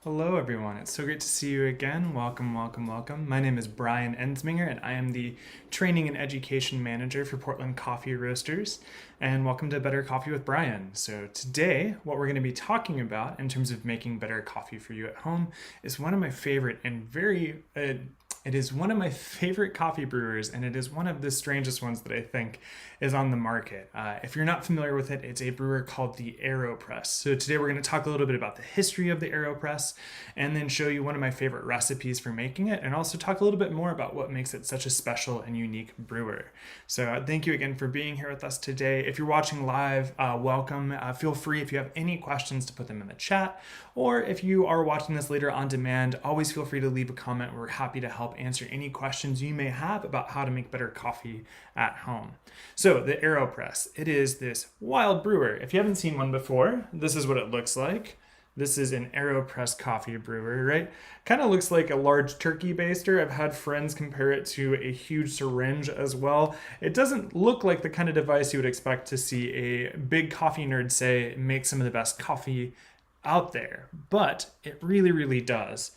Hello, everyone. It's so great to see you again. Welcome, welcome, welcome. My name is Brian Ensminger, and I am the Training and Education Manager for Portland Coffee Roasters. And welcome to Better Coffee with Brian. So, today, what we're going to be talking about in terms of making better coffee for you at home is one of my favorite and it is one of my favorite coffee brewers, and it is one of the strangest ones that I think is on the market. If you're not familiar with it, it's a brewer called the Aeropress. So today we're going to talk a little bit about the history of the Aeropress, and then show you one of my favorite recipes for making it, and also talk a little bit more about what makes it such a special and unique brewer. So thank you again for being here with us today. If you're watching live, welcome. Feel free, if you have any questions, to put them in the chat, or if you are watching this later on demand, always feel free to leave a comment. We're happy to help answer any questions you may have about how to make better coffee at home. So the Aeropress, it is this wild brewer. If you haven't seen one before, this is what it looks like. This is an Aeropress coffee brewer, right? Kind of looks like a large turkey baster. I've had friends compare it to a huge syringe as well. It doesn't look like the kind of device you would expect to see a big coffee nerd say makes some of the best coffee out there, but it really, really does.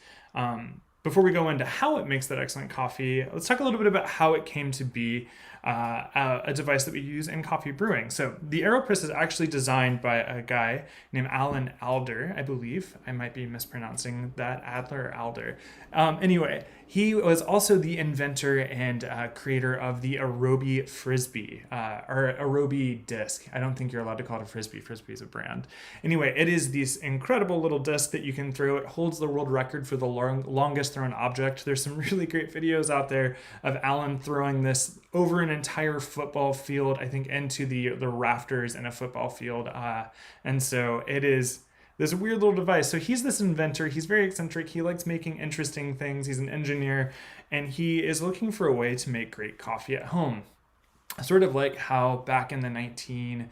Before we go into how it makes that excellent coffee, let's talk a little bit about how it came to be a device that we use in coffee brewing. So the Aeropress is actually designed by a guy named Alan Alder, I believe. I might be mispronouncing that, Adler or Alder. Anyway, he was also the inventor and creator of the Aerobi Frisbee, or Aerobi disc. I don't think you're allowed to call it a Frisbee. Frisbee is a brand. Anyway, it is this incredible little disc that you can throw. It holds the world record for the longest thrown object. There's some really great videos out there of Alan throwing this over an entire football field, I think into the rafters in a football field. And so it is this weird little device. So he's this inventor. He's very eccentric. He likes making interesting things. He's an engineer, and he is looking for a way to make great coffee at home. Sort of like how back in the 1940s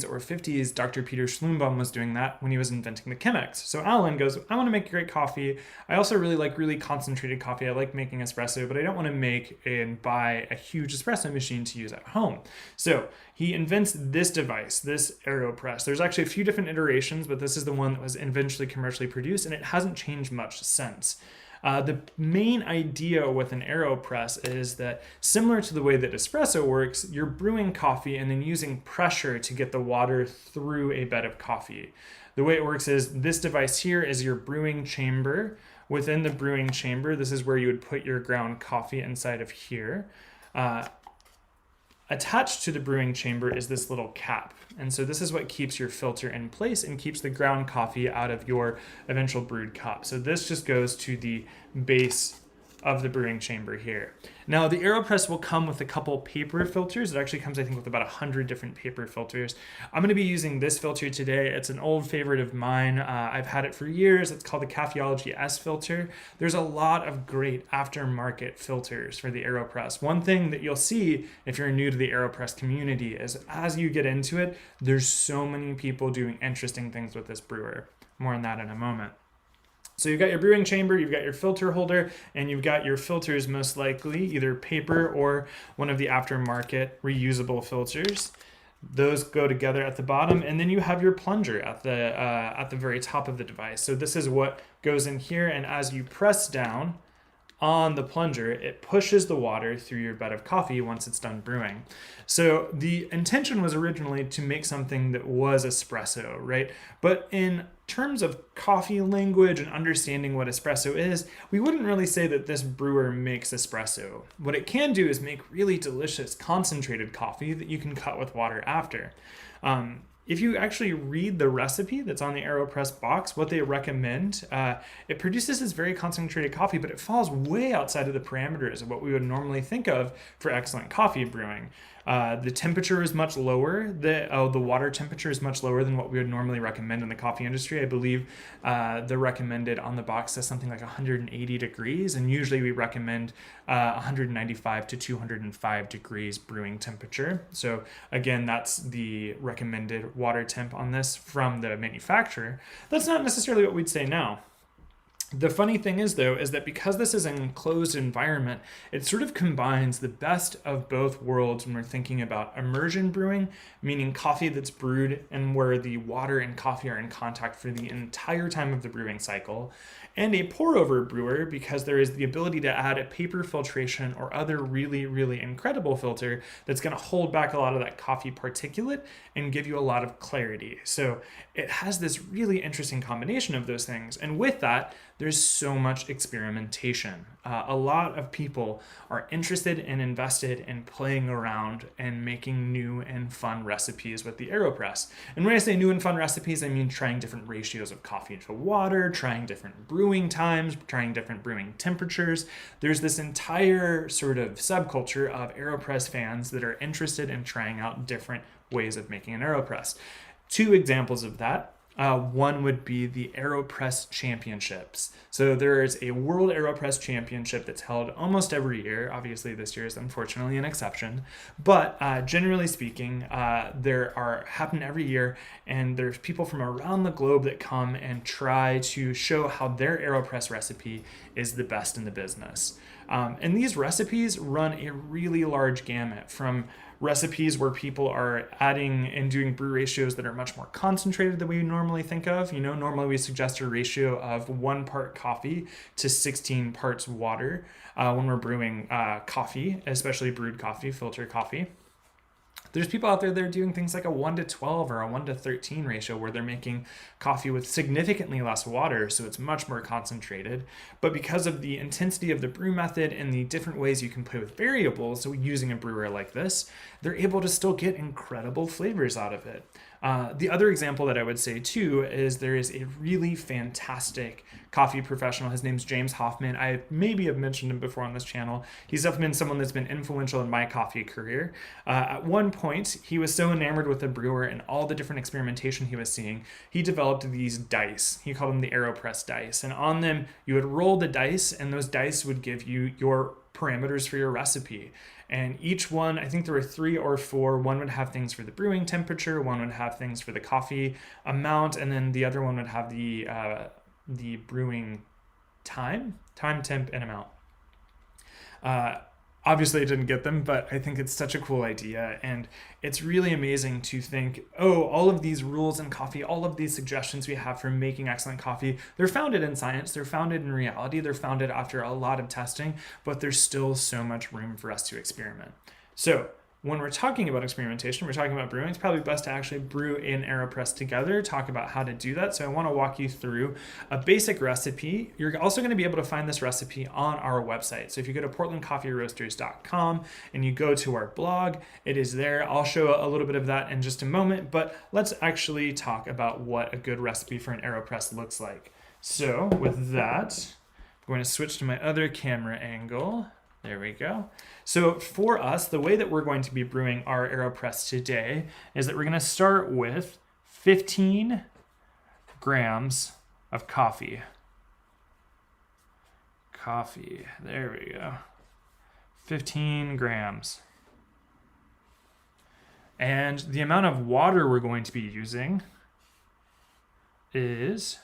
or 50s, Dr. Peter Schlumbaum was doing that when he was inventing the Chemex. So Alan goes, I want to make great coffee. I also really like really concentrated coffee. I like making espresso, but I don't want to make and buy a huge espresso machine to use at home. So he invents this device, this Aeropress. There's actually a few different iterations, but this is the one that was eventually commercially produced, and it hasn't changed much since. The main idea with an Aeropress is that, similar to the way that espresso works, you're brewing coffee and then using pressure to get the water through a bed of coffee. The way it works is this device here is your brewing chamber. Within the brewing chamber, this is where you would put your ground coffee inside of here. Attached to the brewing chamber is this little cap. And so this is what keeps your filter in place and keeps the ground coffee out of your eventual brewed cup. So this just goes to the base of the brewing chamber here. Now the Aeropress will come with a couple paper filters. It actually comes, I think, with about 100 different paper filters. I'm going to be using this filter today. It's an old favorite of mine. I've had it for years. It's called the Caffeology S filter. There's a lot of great aftermarket filters for the Aeropress. One thing that you'll see if you're new to the Aeropress community is, as you get into it, there's so many people doing interesting things with this brewer. More on that in a moment. So you've got your brewing chamber, you've got your filter holder, and you've got your filters, most likely either paper or one of the aftermarket reusable filters. Those go together at the bottom, and then you have your plunger at the very top of the device. So this is what goes in here, and as you press down on the plunger, it pushes the water through your bed of coffee once it's done brewing. So the intention was originally to make something that was espresso, right? But in terms of coffee language and understanding what espresso is, we wouldn't really say that this brewer makes espresso. What it can do is make really delicious concentrated coffee that you can cut with water after. If you actually read the recipe that's on the Aeropress box, what they recommend, it produces this very concentrated coffee, but it falls way outside of the parameters of what we would normally think of for excellent coffee brewing. The temperature is much lower. The water temperature is much lower than what we would normally recommend in the coffee industry. I believe the recommended on the box says something like 180 degrees, and usually we recommend 195 to 205 degrees brewing temperature. So again, that's the recommended water temp on this from the manufacturer. That's not necessarily what we'd say now. The funny thing is, though, is that because this is an enclosed environment, it sort of combines the best of both worlds when we're thinking about immersion brewing, meaning coffee that's brewed and where the water and coffee are in contact for the entire time of the brewing cycle, and a pour-over brewer because there is the ability to add a paper filtration or other really, really incredible filter that's going to hold back a lot of that coffee particulate and give you a lot of clarity. So it has this really interesting combination of those things. And with that, there's so much experimentation. A lot of people are interested and invested in playing around and making new and fun recipes with the Aeropress. And when I say new and fun recipes, I mean trying different ratios of coffee to water, trying different brewing times, trying different brewing temperatures. There's this entire sort of subculture of Aeropress fans that are interested in trying out different ways of making an Aeropress. Two examples of that. One would be the Aeropress Championships. So there is a World Aeropress Championship that's held almost every year. Obviously, this year is unfortunately an exception. But generally speaking, happen every year, and there's people from around the globe that come and try to show how their Aeropress recipe is the best in the business. And these recipes run a really large gamut from recipes where people are adding and doing brew ratios that are much more concentrated than we normally think of. Normally we suggest a ratio of 1 part coffee to 16 parts water when we're brewing coffee, especially brewed coffee, filter coffee. There's people out there that are doing things like a 1-to-12 or a 1-to-13 ratio where they're making coffee with significantly less water, so it's much more concentrated. But because of the intensity of the brew method and the different ways you can play with variables, so using a brewer like this, they're able to still get incredible flavors out of it. The other example that I would say too is there is a really fantastic coffee professional. His name's James Hoffman. I maybe have mentioned him before on this channel. He's definitely been someone that's been influential in my coffee career. At one point, he was so enamored with the brewer and all the different experimentation he was seeing, he developed these dice. He called them the Aeropress dice. And on them, you would roll the dice, and those dice would give you your parameters for your recipe. And each one, I think there were 3 or 4. One would have things for the brewing temperature, one would have things for the coffee amount, and then the other one would have the brewing time, temp, and amount. Obviously, I didn't get them, but I think it's such a cool idea. And it's really amazing to think, all of these rules in coffee, all of these suggestions we have for making excellent coffee, they're founded in science, they're founded in reality, they're founded after a lot of testing, but there's still so much room for us to experiment. So when we're talking about experimentation, we're talking about brewing, it's probably best to actually brew in Aeropress together, talk about how to do that. So I want to walk you through a basic recipe. You're also going to be able to find this recipe on our website. So if you go to portlandcoffeeroasters.com and you go to our blog, it is there. I'll show a little bit of that in just a moment, but let's actually talk about what a good recipe for an Aeropress looks like. So with that, I'm going to switch to my other camera angle. There we go. So for us, the way that we're going to be brewing our Aeropress today is that we're going to start with 15 grams of coffee. There we go. 15 grams. And the amount of water we're going to be using is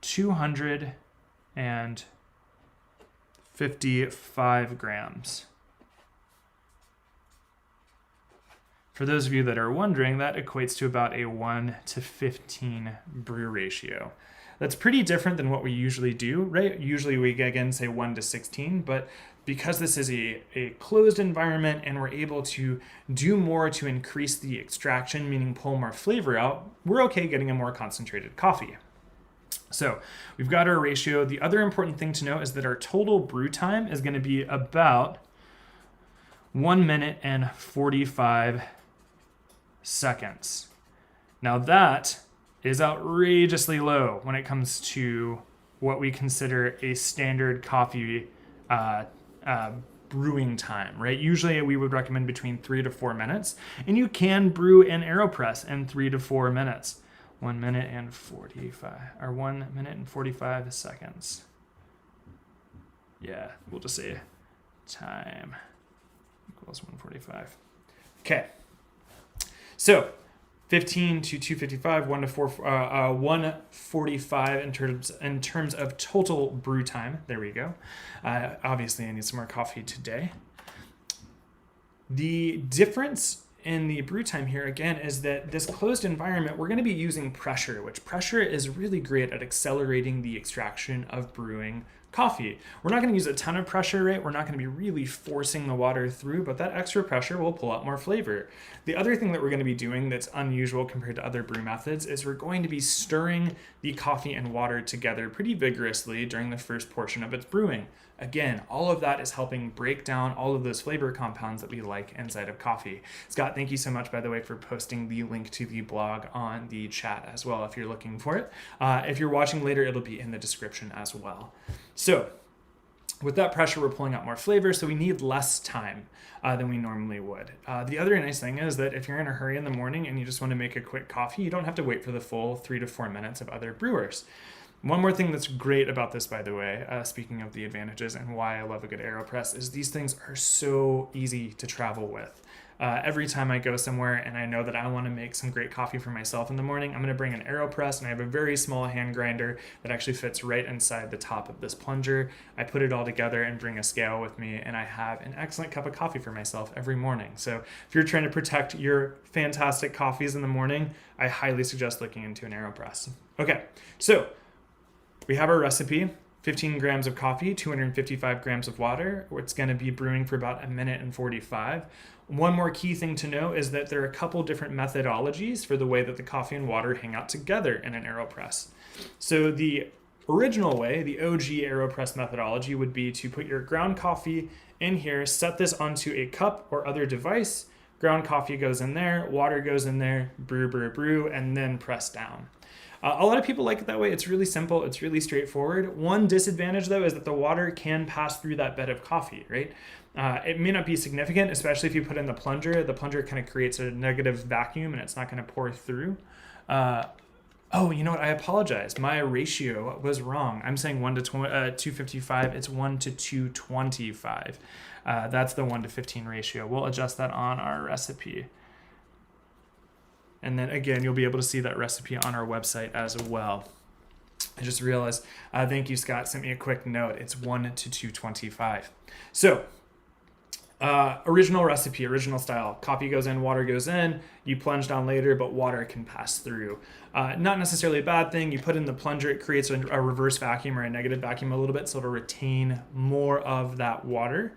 255 grams. For those of you that are wondering, that equates to about a 1-to-15 brew ratio. That's pretty different than what we usually do, right? Usually we, again, say 1-to-16, but because this is a closed environment and we're able to do more to increase the extraction, meaning pull more flavor out, we're okay getting a more concentrated coffee. So we've got our ratio. The other important thing to know is that our total brew time is going to be about 1 minute and 45 seconds. Now that is outrageously low when it comes to what we consider a standard coffee brewing time, right? Usually we would recommend between 3 to 4 minutes, and you can brew an Aeropress in 3 to 4 minutes. 1 minute and 45 seconds. Yeah, we'll just say time equals 145. Okay. So 15 to 255, 1 to 145 in terms of total brew time. There we go. Obviously, I need some more coffee today. The difference in the brew time here, again, is that this closed environment, we're going to be using pressure, which pressure is really great at accelerating the extraction of brewing coffee. We're not going to use a ton of pressure, right? We're not going to be really forcing the water through, but that extra pressure will pull out more flavor. The other thing that we're going to be doing that's unusual compared to other brew methods is we're going to be stirring the coffee and water together pretty vigorously during the first portion of its brewing. Again, all of that is helping break down all of those flavor compounds that we like inside of coffee. Scott, thank you so much, by the way, for posting the link to the blog on the chat as well if you're looking for it. If you're watching later, it'll be in the description as well. So with that pressure, we're pulling out more flavor, so we need less time than we normally would. The other nice thing is that if you're in a hurry in the morning and you just want to make a quick coffee, you don't have to wait for the full 3 to 4 minutes of other brewers. One more thing that's great about this, by the way, speaking of the advantages and why I love a good Aeropress, is these things are so easy to travel with. Every time I go somewhere and I know that I want to make some great coffee for myself in the morning, I'm going to bring an Aeropress, and I have a very small hand grinder that actually fits right inside the top of this plunger. I put it all together and bring a scale with me, and I have an excellent cup of coffee for myself every morning. So if you're trying to protect your fantastic coffees in the morning, I highly suggest looking into an Aeropress. Okay, so we have our recipe, 15 grams of coffee, 255 grams of water. It's going to be brewing for about 1 minute and 45. One more key thing to know is that there are a couple different methodologies for the way that the coffee and water hang out together in an Aeropress. So the original way, the OG Aeropress methodology, would be to put your ground coffee in here, set this onto a cup or other device, ground coffee goes in there, water goes in there, brew, and then press down. A lot of people like it that way. It's really simple. It's really straightforward. One disadvantage, though, is that the water can pass through that bed of coffee, right? It may not be significant, especially if you put in the plunger. The plunger kind of creates a negative vacuum, and it's not going to pour through. Oh, you know what? I apologize. My ratio was wrong. I'm saying 1 to 255. It's 1 to 225. That's the 1 to 15 ratio. We'll adjust that on our recipe. And then again, you'll be able to see that recipe on our website as well. I just realized, thank you, Scott, sent me a quick note. It's 1 to 225. So, original recipe, original style. Coffee goes in, water goes in. You plunge down later, but water can pass through. Not necessarily a bad thing. You put in the plunger, it creates a reverse vacuum or a negative vacuum a little bit, so it'll retain more of that water.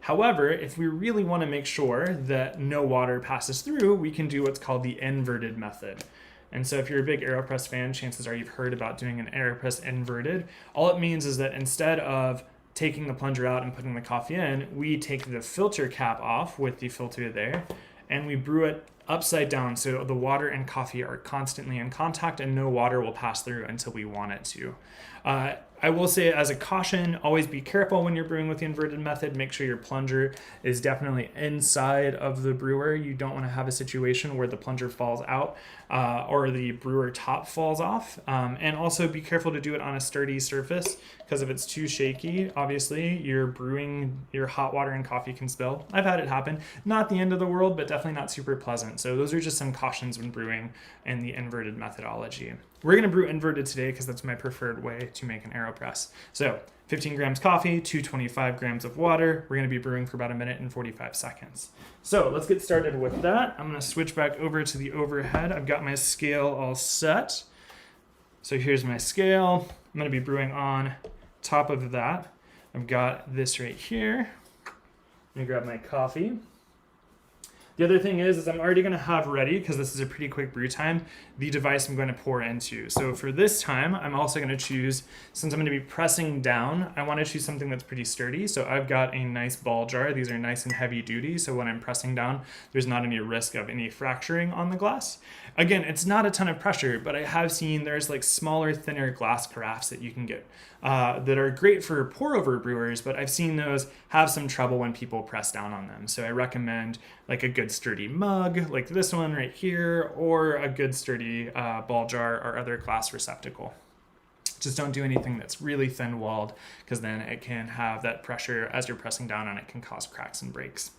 However, if we really want to make sure that no water passes through, we can do what's called the inverted method. And so if you're a big Aeropress fan, chances are you've heard about doing an Aeropress inverted. All it means is that instead of taking the plunger out and putting the coffee in, we take the filter cap off with the filter there, and we brew it upside down so the water and coffee are constantly in contact and no water will pass through until we want it to. I will say, as a caution, always be careful when you're brewing with the inverted method. Make sure your plunger is definitely inside of the brewer. You don't want to have a situation where the plunger falls out or the brewer top falls off. And also be careful to do it on a sturdy surface, because if it's too shaky, obviously your hot water and coffee can spill. I've had it happen. Not the end of the world, but definitely not super pleasant. So those are just some cautions when brewing in the inverted methodology. We're going to brew inverted today because that's my preferred way to make an Aeropress. So 15 grams coffee, 225 grams of water. We're going to be brewing for about 1 minute and 45 seconds. So let's get started with that. I'm going to switch back over to the overhead. I've got my scale all set. So here's my scale. I'm going to be brewing on top of that. I've got this right here. Let me grab my coffee. The other thing is I'm already going to have ready, because this is a pretty quick brew time, the device I'm going to pour into. So for this time, I'm also going to choose, since I'm going to be pressing down, I want to choose something that's pretty sturdy. So I've got a nice ball jar. These are nice and heavy duty, so when I'm pressing down, there's not any risk of any fracturing on the glass. Again, it's not a ton of pressure, but I have seen there's like smaller, thinner glass carafes that you can get that are great for pour-over brewers, but I've seen those have some trouble when people press down on them. So I recommend like a good sturdy mug, like this one right here, or a good sturdy ball jar or other glass receptacle. Just don't do anything that's really thin-walled, because then it can have that pressure as you're pressing down on it, can cause cracks and breaks.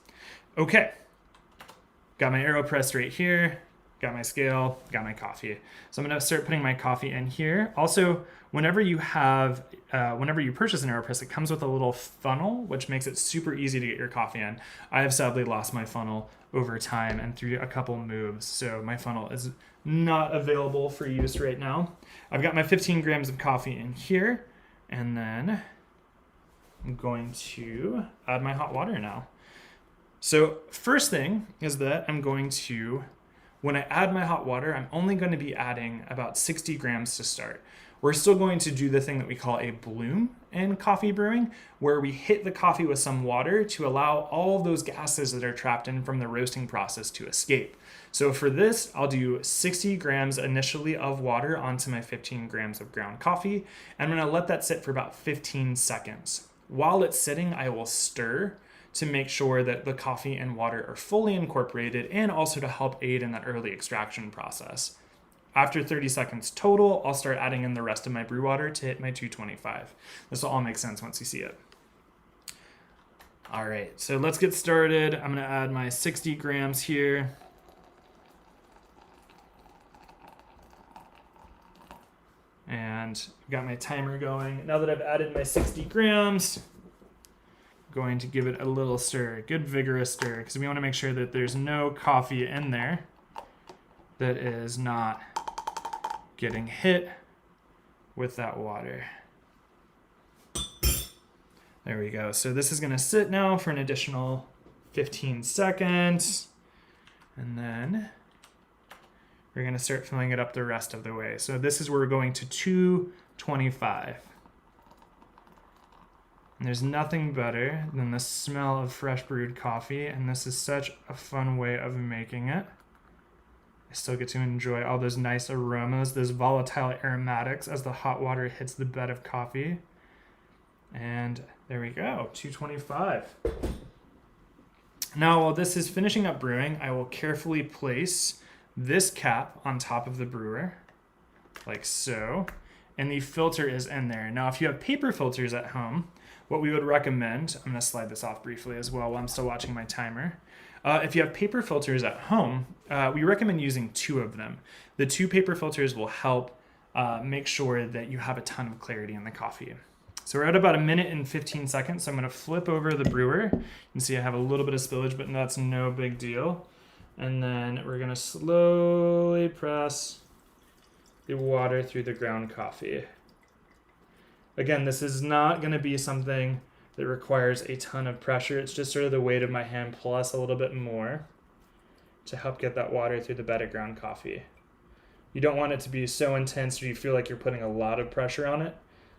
Okay, got my Aeropress right here. got my scale, got my coffee. So I'm gonna start putting my coffee in here. Also, whenever you purchase an Aeropress, it comes with a little funnel, which makes it super easy to get your coffee in. I have sadly lost my funnel over time and through a couple moves, so my funnel is not available for use right now. I've got my 15 grams of coffee in here, and then I'm going to add my hot water now. So first thing is that when I add my hot water, I'm only going to be adding about 60 grams to start. We're still going to do the thing that we call a bloom in coffee brewing, where we hit the coffee with some water to allow all of those gases that are trapped in from the roasting process to escape. So for this, I'll do 60 grams initially of water onto my 15 grams of ground coffee. And I'm going to let that sit for about 15 seconds. While it's sitting, I will stir to make sure that the coffee and water are fully incorporated and also to help aid in that early extraction process. After 30 seconds total, I'll start adding in the rest of my brew water to hit my 225. This will all make sense once you see it. All right, so let's get started. I'm gonna add my 60 grams here. And got my timer going. Now that I've added my 60 grams, I'm going to give it a little stir, a good vigorous stir, because we want to make sure that there's no coffee in there that is not getting hit with that water. There we go. So this is going to sit now for an additional 15 seconds, and then we're going to start filling it up the rest of the way. So this is where we're going to 225. And there's nothing better than the smell of fresh brewed coffee, and this is such a fun way of making it. I still get to enjoy all those nice aromas, those volatile aromatics as the hot water hits the bed of coffee. And there we go, 225. Now, while this is finishing up brewing, I will carefully place this cap on top of the brewer, like so, and the filter is in there. Now, if you have paper filters at home, what we would recommend, I'm gonna slide this off briefly as well while I'm still watching my timer. If you have paper filters at home, we recommend using 2 of them. The 2 paper filters will help make sure that you have a ton of clarity in the coffee. So we're at about 1 minute and 15 seconds. So I'm gonna flip over the brewer. You can see I have a little bit of spillage, but that's no big deal. And then we're gonna slowly press the water through the ground coffee. Again, this is not gonna be something that requires a ton of pressure. It's just sort of the weight of my hand plus a little bit more to help get that water through the bed of ground coffee. You don't want it to be so intense or you feel like you're putting a lot of pressure on it,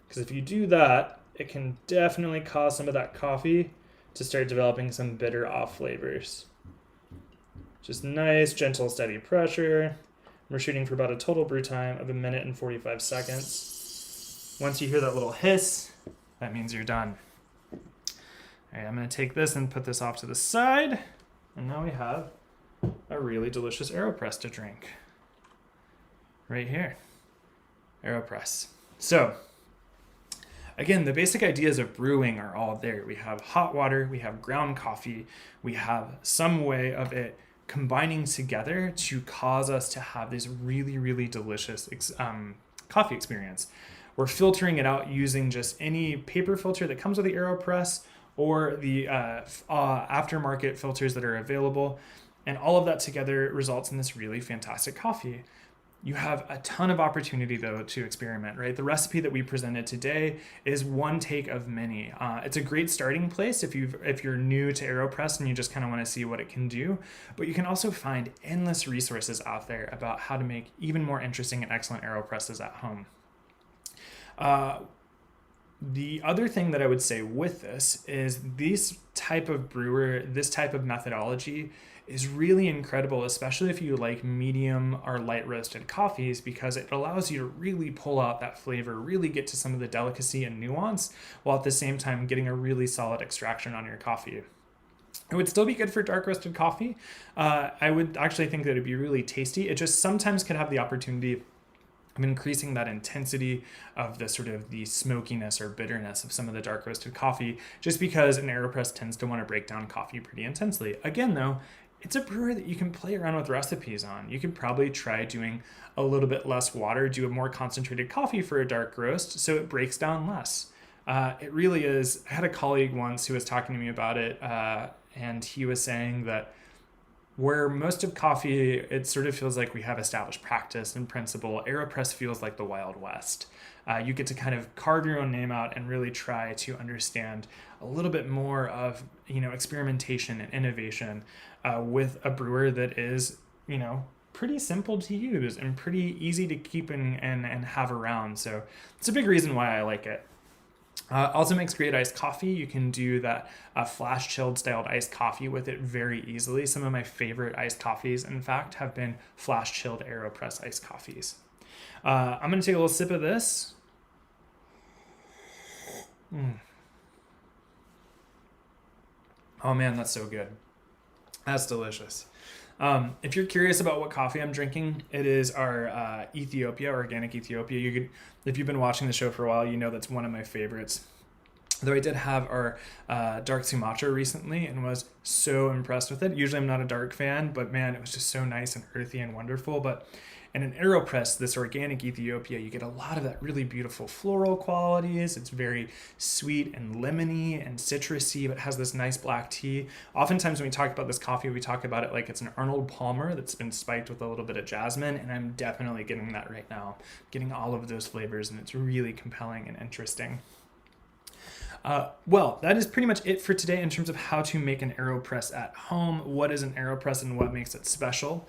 because if you do that, it can definitely cause some of that coffee to start developing some bitter off flavors. Just nice, gentle, steady pressure. We're shooting for about a total brew time of 1 minute and 45 seconds. Once you hear that little hiss, that means you're done. All right, I'm gonna take this and put this off to the side. And now we have a really delicious Aeropress to drink. Right here, Aeropress. So, again, the basic ideas of brewing are all there. We have hot water, we have ground coffee, we have some way of it combining together to cause us to have this really, really delicious coffee experience. We're filtering it out using just any paper filter that comes with the Aeropress or the aftermarket filters that are available. And all of that together results in this really fantastic coffee. You have a ton of opportunity, though, to experiment, right? The recipe that we presented today is one take of many. It's a great starting place if you're new to Aeropress and you just kind of want to see what it can do. But you can also find endless resources out there about how to make even more interesting and excellent Aeropresses at home. The other thing that I would say with this is this type of brewer, this type of methodology is really incredible, especially if you like medium or light roasted coffees, because it allows you to really pull out that flavor, really get to some of the delicacy and nuance, while at the same time getting a really solid extraction on your coffee. It would still be good for dark roasted coffee. I would actually think that it'd be really tasty. It just sometimes could have the opportunity of increasing that intensity of the sort of the smokiness or bitterness of some of the dark roasted coffee, just because an Aeropress tends to want to break down coffee pretty intensely. Again, though, it's a brewer that you can play around with recipes on. You could probably try doing a little bit less water, do a more concentrated coffee for a dark roast so it breaks down less. It really is. I had a colleague once who was talking to me about it, and he was saying that where most of coffee, it sort of feels like we have established practice and principle, Aeropress feels like the Wild West. You get to kind of carve your own name out and really try to understand a little bit more of, experimentation and innovation with a brewer that is, pretty simple to use and pretty easy to keep and have around. So it's a big reason why I like it. Also makes great iced coffee. You can do that flash chilled styled iced coffee with it very easily. Some of my favorite iced coffees, in fact, have been flash chilled Aeropress iced coffees. I'm going to take a little sip of this. Oh man, that's so good. That's delicious. If you're curious about what coffee I'm drinking, it is our organic Ethiopia. If you've been watching the show for a while, you know that's one of my favorites. Though I did have our dark Sumatra recently and was so impressed with it. Usually I'm not a dark fan, but man, it was just so nice and earthy and wonderful. But in an Aeropress, this organic Ethiopia, you get a lot of that really beautiful floral qualities. It's very sweet and lemony and citrusy, but has this nice black tea. Oftentimes when we talk about this coffee, we talk about it like it's an Arnold Palmer that's been spiked with a little bit of jasmine, and I'm definitely getting that right now. Getting all of those flavors, and it's really compelling and interesting. Well, that is pretty much it for today in terms of how to make an Aeropress at home. What is an Aeropress and what makes it special?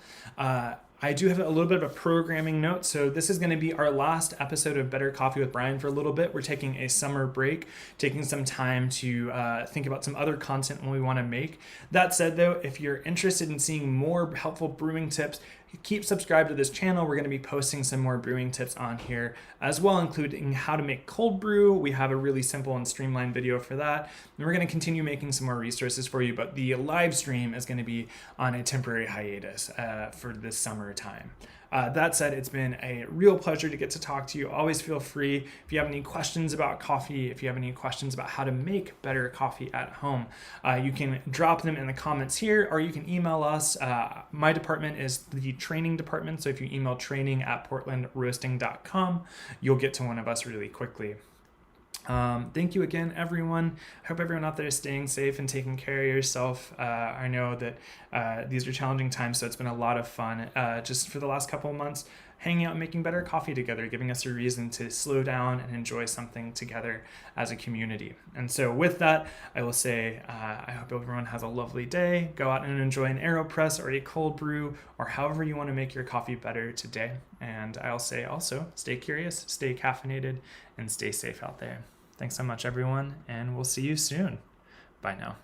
I do have a little bit of a programming note. So this is going to be our last episode of Better Coffee with Brian for a little bit. We're taking a summer break, taking some time to think about some other content we want to make. That said, though, if you're interested in seeing more helpful brewing tips, keep subscribed to this channel. We're going to be posting some more brewing tips on here as well, including how to make cold brew. We have a really simple and streamlined video for that. And we're going to continue making some more resources for you, but the live stream is going to be on a temporary hiatus for this summer time. That said, it's been a real pleasure to get to talk to you. Always feel free if you have any questions about coffee, if you have any questions about how to make better coffee at home, you can drop them in the comments here, or you can email us. My department is the training department, so if you email training@portlandroasting.com, you'll get to one of us really quickly. Thank you again, everyone. I hope everyone out there is staying safe and taking care of yourself. I know that these are challenging times, so it's been a lot of fun just for the last couple of months, hanging out and making better coffee together, giving us a reason to slow down and enjoy something together as a community. And so with that, I will say I hope everyone has a lovely day. Go out and enjoy an Aeropress or a cold brew or however you want to make your coffee better today. And I'll say also, stay curious, stay caffeinated, and stay safe out there. Thanks so much, everyone, and we'll see you soon. Bye now.